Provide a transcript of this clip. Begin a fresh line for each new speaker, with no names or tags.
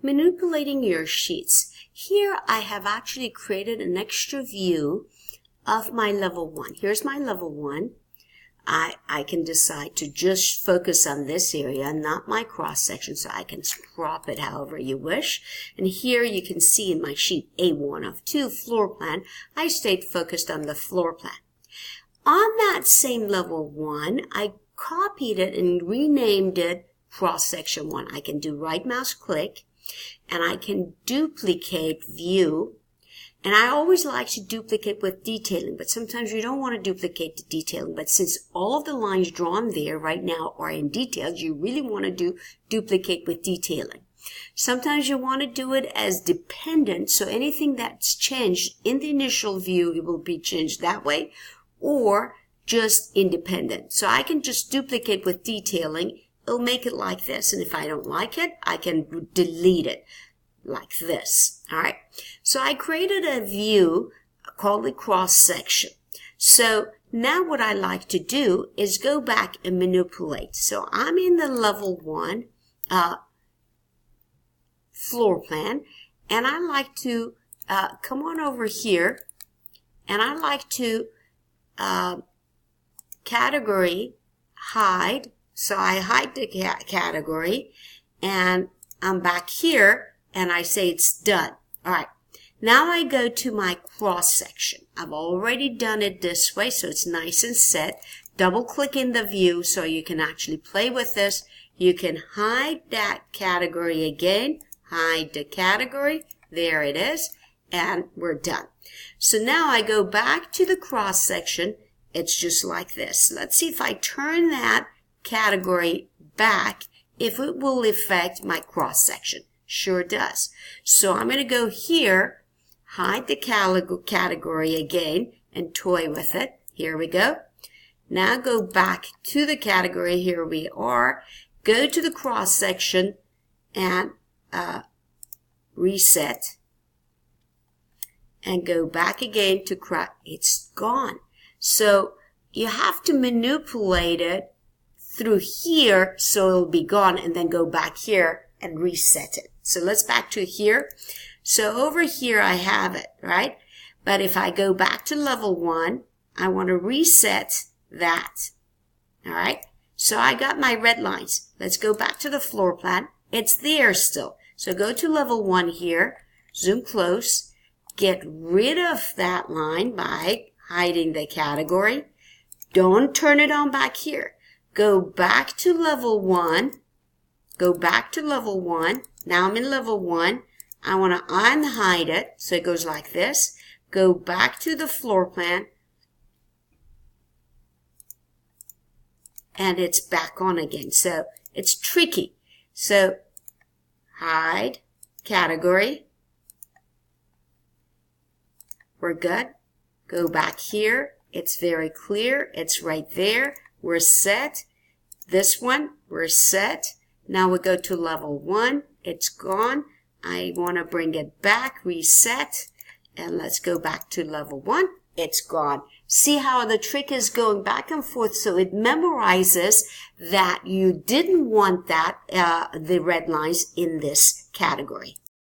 Manipulating your sheets. Here I have actually created an extra view of my level 1. Here's my level 1. I can decide to just focus on this area, not my cross section, so I can crop it however you wish. And here you can see in my sheet A1 of 2 floor plan, I stayed focused on the floor plan. On that same level 1, I copied it and renamed it cross section 1. I can do right mouse click and I can duplicate view. And I always like to duplicate with detailing, but sometimes you don't want to duplicate the detailing. But since all of the lines drawn there right now are in details, you really want to duplicate with detailing. Sometimes you want to do it as dependent, so anything that's changed in the initial view, it will be changed that way, or just independent. So I can just duplicate with detailing. It'll make it like this, and if I don't like it, I can delete it. Like this. All right. So I created a view called the cross section. So now what I like to do is go back and manipulate. So I'm in the level 1 floor plan, and I like to come on over here, and I like to category hide. So I hide the category, and I'm back here. And I say it's done. All right. Now I go to my cross section. I've already done it this way, so it's nice and set. Double click in the view so you can actually play with this. You can hide that category again. Hide the category. There it is. And we're done. So now I go back to the cross section. It's just like this. Let's see if I turn that category back, if it will affect my cross section. Sure does. So I'm going to go here, hide the category again, and toy with it. Here we go. Now go back to the category. Here we are. Go to the cross section and reset. And go back again to it's gone. So you have to manipulate it through here so it'll be gone, and then go back here and reset it. So let's back to here. So over here I have it, right? But if I go back to level 1, I want to reset that. All right? So I got my red lines. Let's go back to the floor plan. It's there still. So go to level 1 here, zoom close, get rid of that line by hiding the category. Don't turn it on back here. Go back to level 1. Go back to level 1. Now I'm in level 1. I want to unhide it. So it goes like this. Go back to the floor plan. And it's back on again. So it's tricky. So hide category. We're good. Go back here. It's very clear. It's right there. We're set. This one, we're set. Now we go to level 1. It's gone. I want to bring it back, reset, and let's go back to level 1. It's gone. See how the trick is going back and forth, so it memorizes that you didn't want that the red lines in this category.